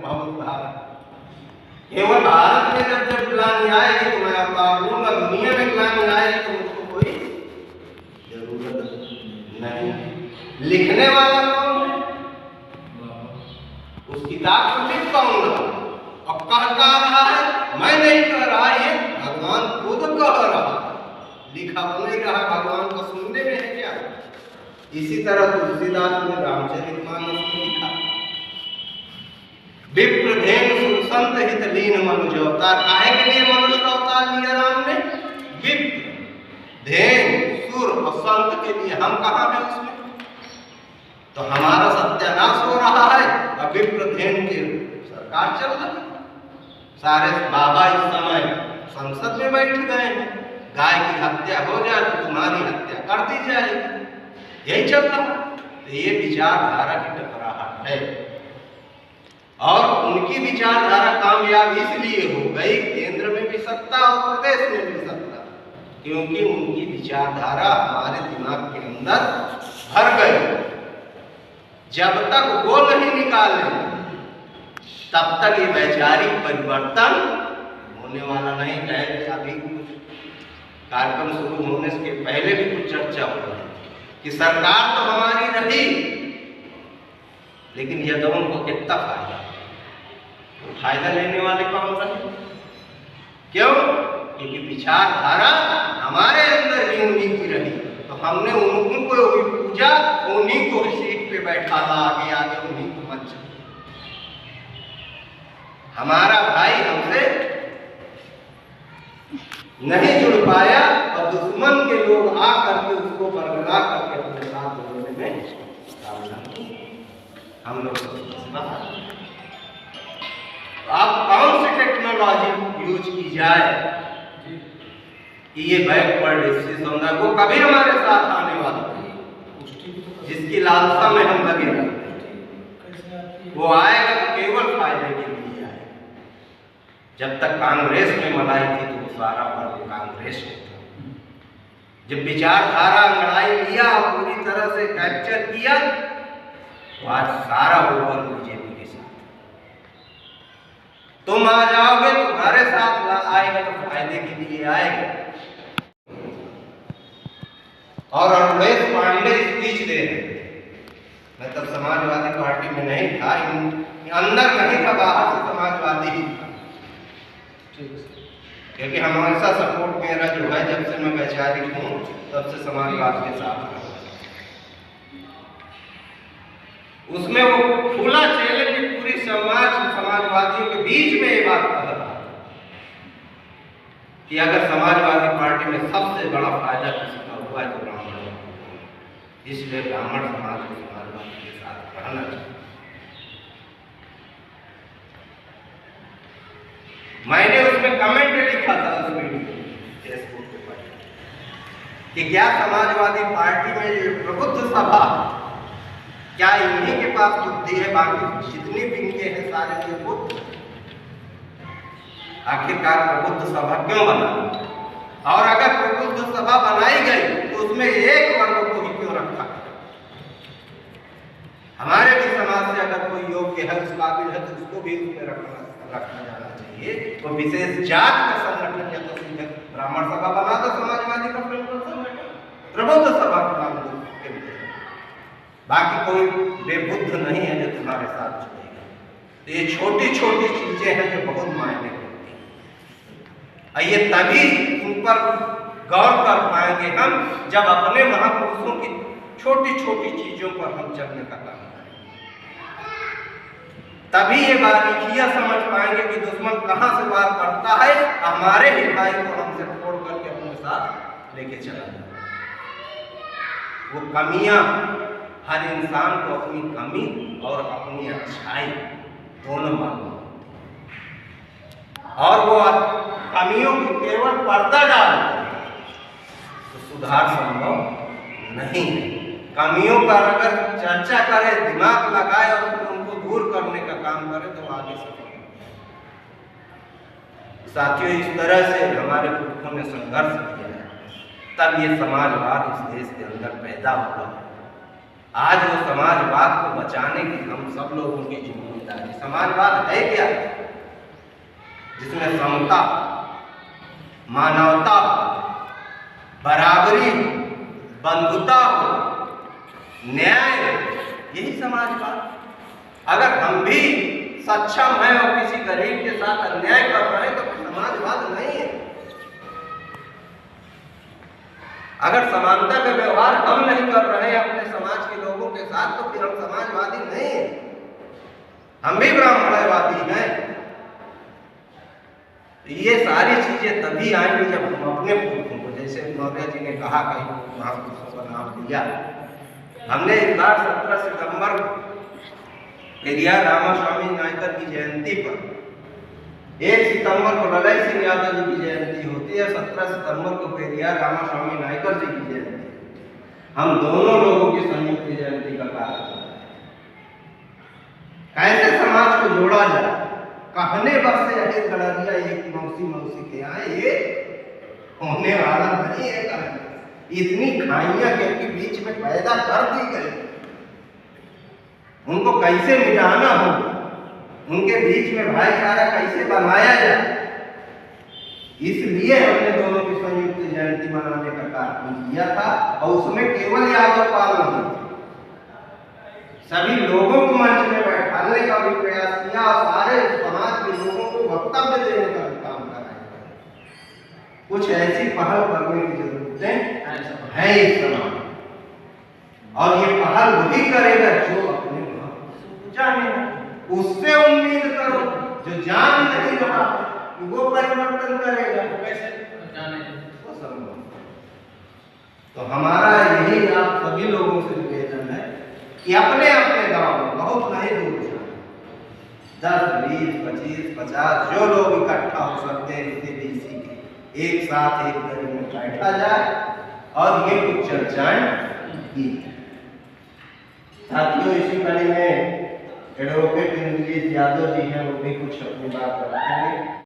बहुत भारत, केवल भारत में जब ग्लानि आएगी तो मैं अवतार लूंगा, दुनिया में ग्लानि आएगी तो मुझको कोई जरूरत नहीं। लिखने वाला कौन है? उस किताब को लिख पाऊंगा और कह रहा है, मैं नहीं कह रहा, ये भगवान खुद कह रहा, लिखा तो नहीं रहा, भगवान को सुनने में है क्या? इसी तरह तुलसीदास ने रामचरितमानस में लिखा, विप्रधेनु सुरसंत हित लीन मनुज अवतार। काहे के लिए मनुष्य का अवतार लिया राम ने? विप्र, धेनु, सुर और संत के लिए। हम कहाँ हैं उसमें? तो हमारा सत्यानाश हो रहा है और विप्रधेनु की सरकार चल रही है। सारे बाबा इस समय संसद में बैठ गए हैं, गाय की हत्या हो जाए तो तुम्हारी हत्या कर दी जाएगी, यही चल रहा है। तो ये विचारधारा की टकराहट है और उनकी विचारधारा कामयाब इसलिए हो गई, केंद्र में भी सत्ता और प्रदेश में भी सत्ता, क्योंकि उनकी विचारधारा हमारे दिमाग के अंदर भर गई। जब तक वो नहीं निकाले तब तक ये वैचारिक परिवर्तन होने वाला नहीं। कहे अभी कुछ कार्यक्रम शुरू होने के पहले भी कुछ चर्चा हो रही है कि सरकार तो हमारी रही, लेकिन यादवों को कितना फायदा? फायदा लेने वाले कौन रहे? क्यों? क्योंकि विचारधारा हमारे अंदर ही उन्हीं की रही, तो हमने उनको भी पूजा, उन्हीं को सीट पे बैठा था, आगे आगे उन्हीं को मत। हमारा भाई हमसे नहीं जुड़ पाया और दुश्मन के लोग आ करके उसको बरगला करके अपने साथ जोड़ने में हम लोग। अब कौन सी टेक्नोलॉजी यूज की जाए कि ये बैकवर्ड स्थिति समुदाय वो कभी हमारे साथ आने वाला नहीं, जिसकी लालसा में हम लगे रहते हैं, वो आएगा तो केवल फायदे के लिए आएगा। जब तक कांग्रेस में मलाई थी तो सारा वर्ग कांग्रेस में था। जब विचारधारा लड़ाई लिया और पूरी तरह से कैप्चर किया तो आज सारा वर्ग बीजेपी के साथ। तुम आ जाओगे, तुम्हारे साथ आएगा तो फायदे के लिए आएगा। और अखिलेश पांडे स्पीच दे रहे, मैं तब समाजवादी पार्टी में नहीं था, अंदर नहीं था, बाहर से समाजवादी ही था, क्योंकि हमेशा सपोर्ट मेरा जो है, जब से मैं वैचारिक हूँ तब से समाजवाद के साथ रहा। उसमें वो खुला चैलेंज पूरी समाजवादियों के बीच में ये बात कह रहा कि अगर समाजवादी पार्टी में सबसे बड़ा फायदा किसी का हुआ है तो ब्राह्मण, इसलिए ब्राह्मण समाज को समाजवादी के साथ रहना चाहिए। मैंने उसमें कमेंट लिखा था उस वीडियो फेसबुक पे कि क्या समाजवादी पार्टी में ये प्रबुद्ध सभा, क्या इन्हीं के पास बुद्धि है? बाकी जितनी विंगे हैं सारे बुद्ध। आखिरकार प्रबुद्ध सभा क्यों बना? और अगर प्रबुद्ध सभा बनाई गई तो उसमें एक वर्ग को ही क्यों रखा? हमारे भी समाज से अगर कोई योग्य है, उस काबिल है, तो उसको भी उसमें रखा जाना चाहिए। तो विशेष जात का संगठन या तो सीधे ब्राह्मण सभा बना दो, समाजवादी का प्रबुद्ध सभा का नाम दो, बाकी कोई बेबुद्ध नहीं है जो तुम्हारे साथ जुड़ेगा। तो ये छोटी छोटी चीजें हैं जो बहुत मायने करती हैं, और ये तभी इन पर गौर कर पाएंगे हम जब अपने महापुरुषों की छोटी छोटी चीजों पर हम चलने का काम करेंगे। तभी ये बारीकियां समझ पाएंगे कि दुश्मन कहां से वार करता है, हमारे ही भाई को हमसे फोड़ करके अपने साथ लेके चला जाए। वो कमियां, हर इंसान को अपनी कमी और अपनी अच्छाई दोनों मालूम, और वो कमियों की केवल पर्दा डाले तो सुधार संभव नहीं है। कमियों पर अगर चर्चा करे, दिमाग लगाए और उनको दूर करने का काम करे तो आगे सफल। साथियों, इस तरह से हमारे पुरखों ने संघर्ष किया है, तब ये समाजवाद इस देश के अंदर पैदा हुआ है। आज वो समाजवाद को बचाने की हम सब लोगों की जिम्मेदारी। समाजवाद है क्या? जिसमें समता, मानवता, बराबरी, बंधुता हो, न्याय, यही समाजवाद। अगर हम भी सक्षम हैं और किसी गरीब के साथ अन्याय कर रहे हैं तो फिर समाजवाद नहीं है। अगर समानता का व्यवहार हम नहीं कर रहे हैं अपने समाज के लोगों के साथ तो फिर हम समाजवादी नहीं है, हम भी ब्राह्मणवादी हैं। ये सारी चीजें तभी आएंगी जब हम अपने पुरखों को, जैसे मौर्य जी ने कहा, कई महापुरुषों का नाम लिया, हमने इस बार 17 सितंबर पेरियार रामास्वामी नायकर की जयंती पर, 1 सितंबर को ललय सिंह यादव जी की जयंती होती है, 17 सितंबर को पेरियार रामास्वामी नायकर जी की जयंती। हम दोनों लोगों की संयुक्त जयंती का कार्य कैसे समाज को जोड़ा जाए, कहने बस से एक गड़रिया एक मौसी के यहाँ ये होने वाला नहीं है। इतनी खाइयां के बीच में पैदा कर दी गई, उनको कैसे मिटाना हो, उनके बीच में भाईचारा कैसे बनाया जाए, इसलिए हमने दोनों की संयुक्त जयंती मनाने का कार्यक्रम किया था। और उसमें केवल यादव पाल नहीं, सभी लोगों को मंच में बैठाने का भी प्रयास किया और सारे समाज के लोगों को वक्तव्य देने का भी काम कराया। कुछ ऐसी पहल करने की जरूरत है इस समाज, और ये पहल वही करेगा जो अपने जाने, उससे उम्मीद करो जो जान नहीं रहा वो परिवर्तन करेगा। कैसे जाने वो संभव। तो हमारा यही आप सभी लोगों से निवेदन है कि अपने अपने गांव में, बहुत नहीं दूर जाए, 10, 20, 25, 50 जो लोग इकट्ठा हो सकते हैं इसी के एक साथ एक दरी में बैठा जाए और ये कुछ चर्चाएं की। साथियों, इसी कड़ी में एडवोकेट इंद्रजीत यादव जी हैं, वो भी कुछ अपनी बात रखेंगे।